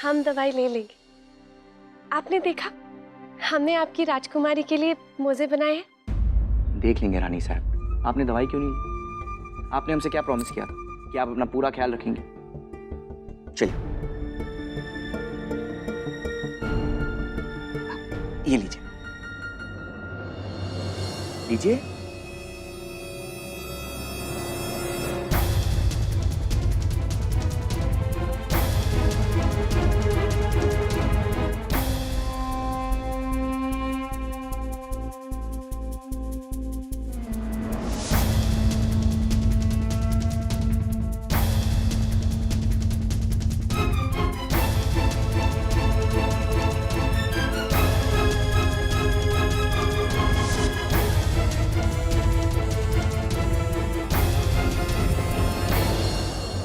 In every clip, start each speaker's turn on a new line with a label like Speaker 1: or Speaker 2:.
Speaker 1: हम दवाई ले लेंगे। आपने देखा, हमने आपकी राजकुमारी के लिए मोजे बनाए हैं।
Speaker 2: देख लेंगे रानी साहब, आपने दवाई क्यों नहीं ली? आपने हमसे क्या प्रॉमिस किया था कि आप अपना पूरा ख्याल रखेंगे? चलिए, ये लीजिए, लीजिए।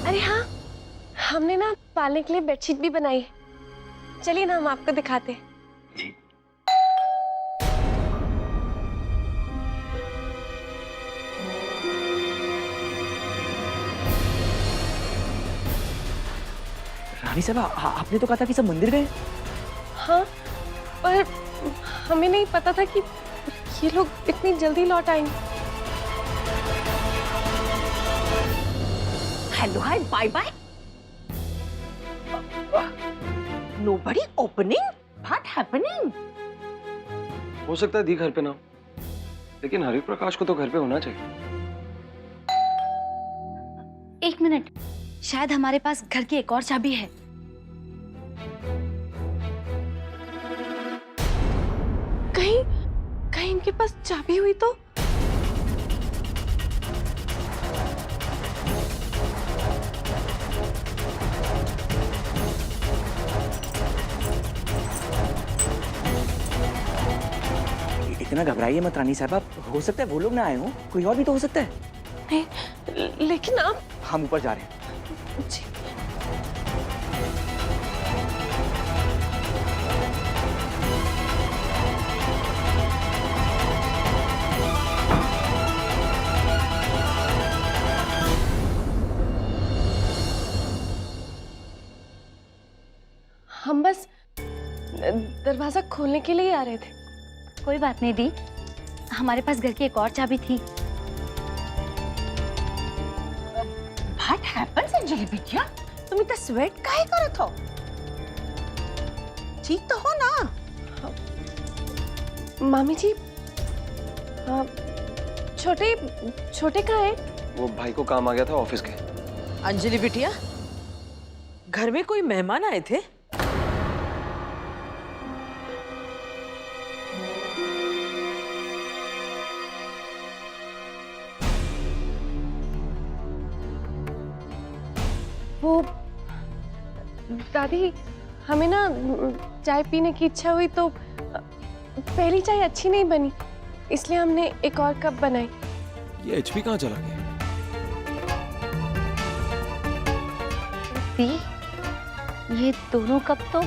Speaker 1: अरे हाँ, हमने ना पालने के लिए बेडशीट भी बनाई है। चलिए ना, हम आपको दिखाते हैं।
Speaker 2: जी। रानी साहब, आपने तो कहा था कि सब मंदिर गए।
Speaker 1: हाँ, पर हमें नहीं पता था कि ये लोग इतनी जल्दी लौट आएंगे।
Speaker 3: Hello, hi, bye bye. Nobody opening? What happening?
Speaker 4: हो सकता है दी घर पे ना हो, लेकिन हरि प्रकाश को तो घर पे होना चाहिए।
Speaker 5: एक मिनट, शायद हमारे पास घर की एक और चाबी है।
Speaker 1: कहीं कहीं इनके पास चाबी हुई तो?
Speaker 2: इतना घबराइए मत रानी साहब, हो सकता है वो लोग ना आए हों, कोई और भी तो हो सकता है।
Speaker 1: नहीं, लेकिन आप।
Speaker 2: हम ऊपर जा रहे हैं।
Speaker 1: जी। हम बस दरवाजा खोलने के लिए आ रहे थे।
Speaker 5: कोई बात नहीं दी, हमारे पास घर की एक और चाबी थी।
Speaker 3: What happens, अंजलि बिटिया? तुम इतना स्वेट काहे करत हो? ठीक तो हो ना?
Speaker 1: मामी जी, छोटे छोटे कहाँ हैं?
Speaker 4: वो भाई को काम आ गया था ऑफिस के।
Speaker 6: अंजलि बिटिया, घर में कोई मेहमान आए थे?
Speaker 1: वो दादी, हमें ना चाय पीने की इच्छा हुई तो पहली चाय अच्छी नहीं बनी, इसलिए हमने एक और कप बनाई।
Speaker 4: ये एचपी कहाँ चला गया?
Speaker 5: दी, ये दोनों कप तो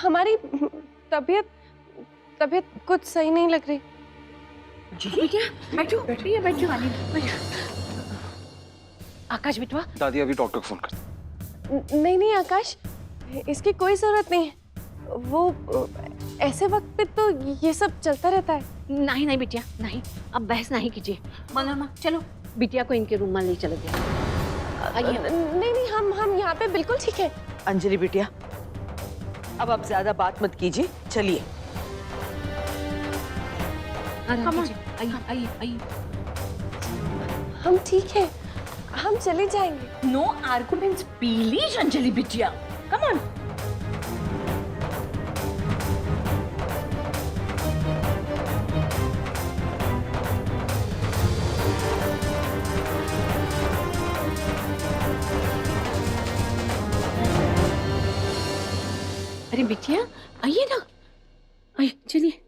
Speaker 1: हमारी तबीयत कुछ सही नहीं लग रही।
Speaker 3: अंजलि बिटिया, बैठो बैठो बैठो। आकाश बिटवा,
Speaker 4: दादी अभी डॉक्टर को फोन कर।
Speaker 1: नहीं आकाश, इसकी कोई जरूरत नहीं है। वो ऐसे वक्त पे तो ये सब चलता रहता है।
Speaker 3: नहीं नहीं बिटिया, नहीं, अब बहस नहीं कीजिए। मनोरमा, चलो बिटिया को इनके रूम में ले चलो।
Speaker 1: नहीं, हम यहाँ पे बिल्कुल ठीक है।
Speaker 6: अंजलि बिटिया, अब आप ज्यादा बात मत कीजिए, चलिए।
Speaker 3: आइए।
Speaker 1: हम ठीक है, हम चले जाएंगे।
Speaker 3: नो आर्गुमेंट्स प्लीज अंजलि बिटिया, कम ऑन। अरे बिटिया, आइए ना, आइए, चलिए।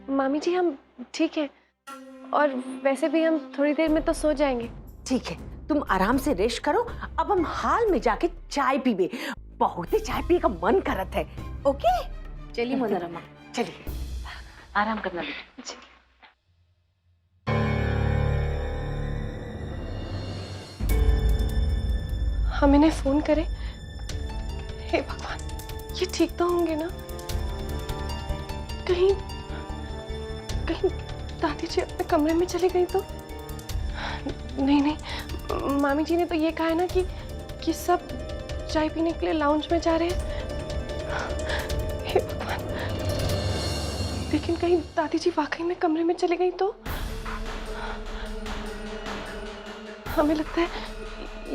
Speaker 1: मामी जी, हम ठीक है, और वैसे भी हम थोड़ी देर में तो सो जाएंगे।
Speaker 3: ठीक है, तुम आराम से रेस्ट करो। अब हम हाल में जाके चाय पीबे, बहुत ही चाय पी का मन करत है। ओके, चलिए मनोरमा, चलिए, आराम करना बेटा।
Speaker 1: जी।
Speaker 3: आइए। आराम कीजिए, आइए।
Speaker 1: हम ठीक है, हम चले जाएंगे।
Speaker 3: चलिए।
Speaker 1: नो आर्गुमेंट्स प्लीज अंजलि बिटिया, कम ऑन।
Speaker 3: अरे बिटिया, अब आप ज्यादा बात मत कीजिए, चलिए।
Speaker 1: हम इन्हें फोन करें। हे भगवान, ये ठीक तो होंगे ना? कहीं कहीं दादी जी अपने कमरे में चली गई तो? नहीं नहीं, मामी जी ने तो ये कहा है ना कि सब चाय पीने के लिए लाउंज में जा रहे हैं। हे भगवान, लेकिन कहीं दादी जी वाकई में कमरे में चली गई तो? हमें लगता है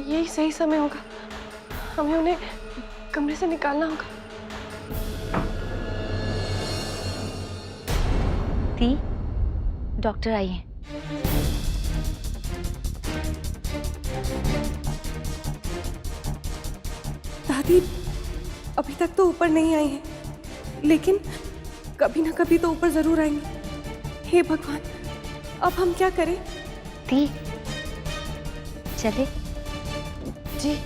Speaker 1: यही सही समय होगा, हमें उन्हें कमरे से निकालना होगा।
Speaker 5: दी, डॉक्टर आई हैं।
Speaker 1: दादी अभी तक तो ऊपर नहीं आई है, लेकिन कभी ना कभी तो ऊपर जरूर आएंगी। हे भगवान, अब हम क्या करें?
Speaker 5: दी, चले।
Speaker 1: जी।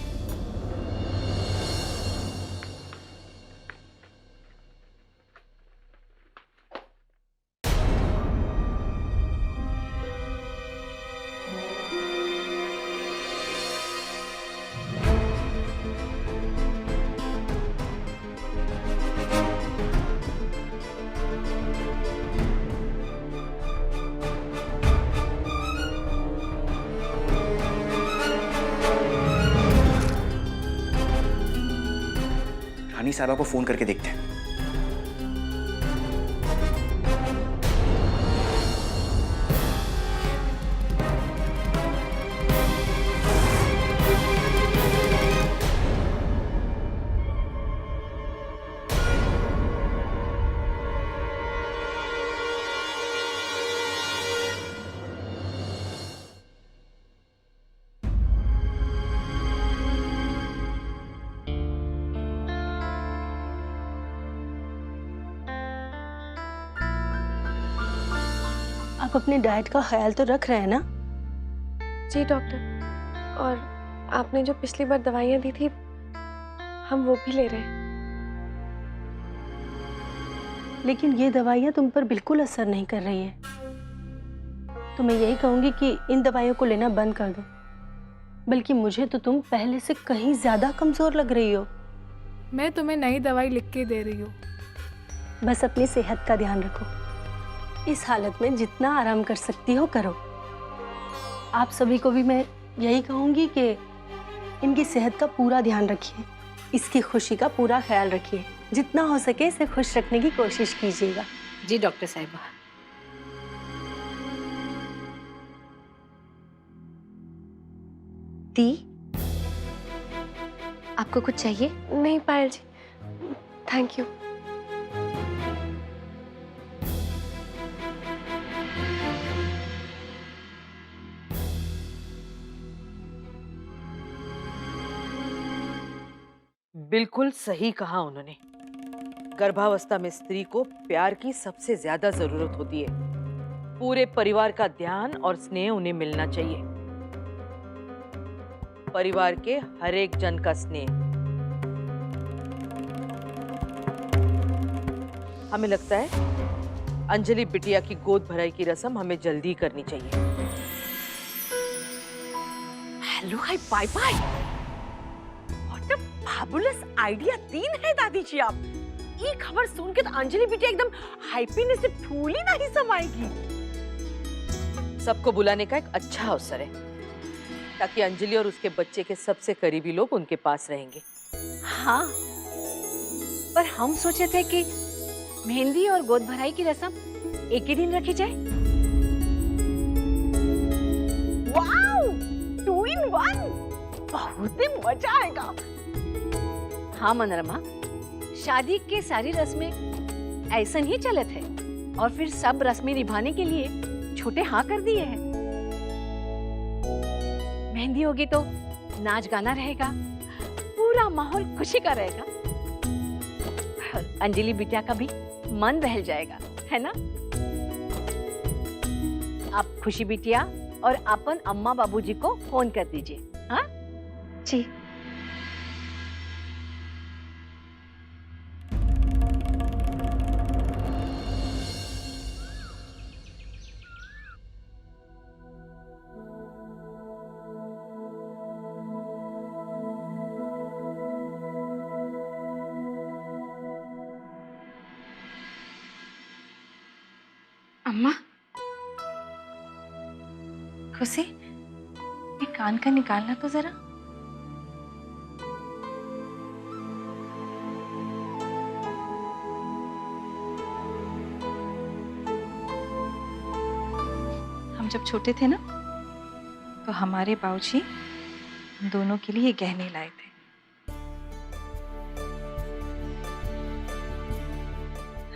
Speaker 2: रानी साहबा को फोन करके देखते हैं।
Speaker 7: आप अपने डाइट का ख्याल तो रख रहे हैं ना?
Speaker 1: जी डॉक्टर, और आपने जो पिछली बार दवाइयाँ दी थी हम वो भी ले रहे हैं।
Speaker 7: लेकिन ये दवाइयाँ तुम पर बिल्कुल असर नहीं कर रही है, तो मैं यही कहूँगी कि इन दवाइयों को लेना बंद कर दो। बल्कि मुझे तो तुम पहले से कहीं ज़्यादा कमज़ोर लग रही हो।
Speaker 8: मैं तुम्हें नई दवाई लिख के दे रही हूँ।
Speaker 7: बस अपनी सेहत का ध्यान रखो। इस हालत में जितना आराम कर सकती हो करो। आप सभी को भी मैं यही कहूँगी कि इनकी सेहत का पूरा ध्यान रखिए, इसकी खुशी का पूरा ख्याल रखिए। जितना हो सके इसे खुश रखने की कोशिश कीजिएगा।
Speaker 3: जी डॉक्टर साहिबा।
Speaker 5: दी, आपको कुछ चाहिए?
Speaker 1: नहीं पायल जी, थैंक यू।
Speaker 6: बिल्कुल सही कहा उन्होंने। गर्भावस्था में स्त्री को प्यार की सबसे ज्यादा जरूरत होती है। पूरे परिवार का ध्यान और स्नेह उन्हें मिलना चाहिए। परिवार के हर एक जन का स्नेह। हमें लगता है अंजलि बिटिया की गोद भराई की रस्म हमें जल्दी करनी चाहिए।
Speaker 3: Hello, hi, bye bye. What a fabulous idea तीन है दादी जी आप। ये खबर सुन के तो अंजलि बिटिया एकदम हैप्पीनेस से फूली नहीं समाएगी।
Speaker 6: सबको बुलाने का एक अच्छा अवसर है, ताकि अंजलि और उसके बच्चे के सबसे करीबी लोग उनके पास रहेंगे।
Speaker 5: हाँ, पर हम सोचे थे कि मेहंदी और गोद भराई की रस्म एक ही दिन रखी जाए।
Speaker 3: वाओ, 2 in 1, बहुत ही मजा आएगा।
Speaker 5: हाँ मनोरमा, शादी के सारी रस्में ऐसा ही चले थे और फिर सब रस्में निभाने के लिए छोटे हाँ कर दिए हैं। मेहंदी होगी तो नाच गाना रहेगा, पूरा माहौल खुशी का रहेगा। अंजलि बिटिया का भी मन बहल जाएगा, है ना? आप खुशी बिटिया और अपन अम्मा बाबूजी को फोन कर दीजिए। हाँ जी।
Speaker 9: अम्मा, खुशी, ये कान का निकालना तो जरा। हम जब छोटे थे ना, तो हमारे बाबूजी हम दोनों के लिए ये गहने लाए थे।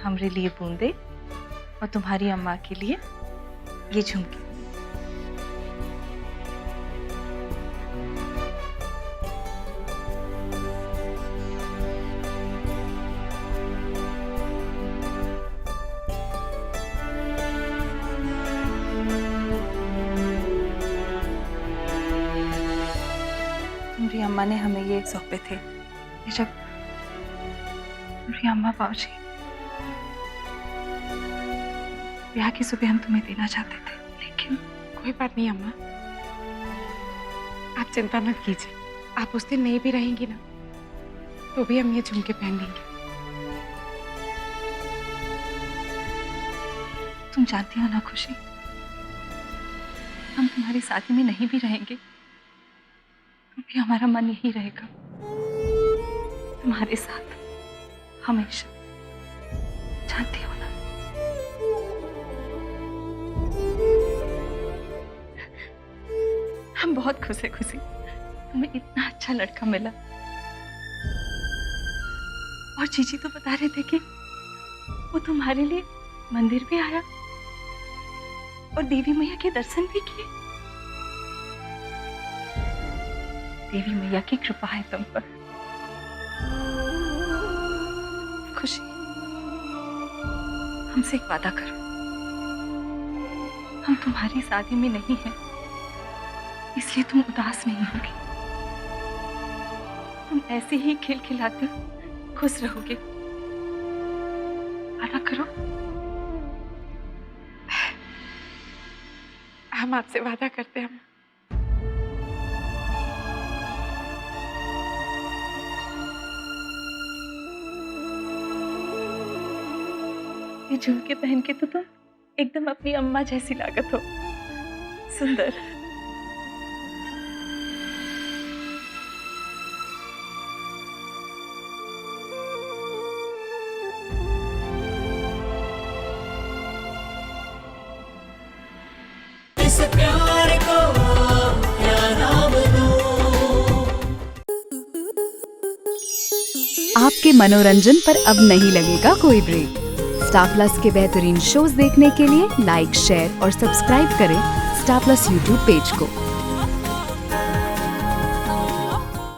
Speaker 9: हमारे लिए बूंदे और तुम्हारी अम्मा के लिए ये झुमके। तुम्हारी अम्मा ने हमें ये सौंपे थे जब तुम्हारी अम्मा बाबूजी ब्याह की सुबह हम तुम्हें देना चाहते थे, लेकिन
Speaker 8: कोई बात नहीं अम्मा, आप चिंता मत कीजिए। आप उस दिन नहीं भी रहेंगी ना, तो भी हम ये झुमके पहन लेंगे।
Speaker 9: तुम जानती हो ना खुशी, हम तुम्हारी शादी में नहीं भी रहेंगे तो भी हमारा मन यही रहेगा, तुम्हारे साथ हमेशा। जानती हो ना? हम बहुत खुश है खुशी, तुम्हें इतना अच्छा लड़का मिला। और जीजी तो बता रहे थे कि वो तुम्हारे लिए मंदिर भी आया और देवी मैया के दर्शन भी किए। देवी मैया की कृपा है तुम पर खुशी। हमसे एक वादा करो, हम तुम्हारी शादी में नहीं हैं, इसलिए तुम उदास नहीं होगी। तुम ऐसे ही खिलखिलाते खुश रहोगे। वादा करो।
Speaker 8: हम आपसे वादा करते हैं।
Speaker 9: ये झुमके पहन के तो तुम एकदम अपनी अम्मा जैसी लागत हो, सुंदर।
Speaker 10: आपके मनोरंजन पर अब नहीं लगेगा कोई ब्रेक। स्टार प्लस के बेहतरीन शोज देखने के लिए लाइक, शेयर और सब्सक्राइब करें स्टार प्लस यूट्यूब पेज को।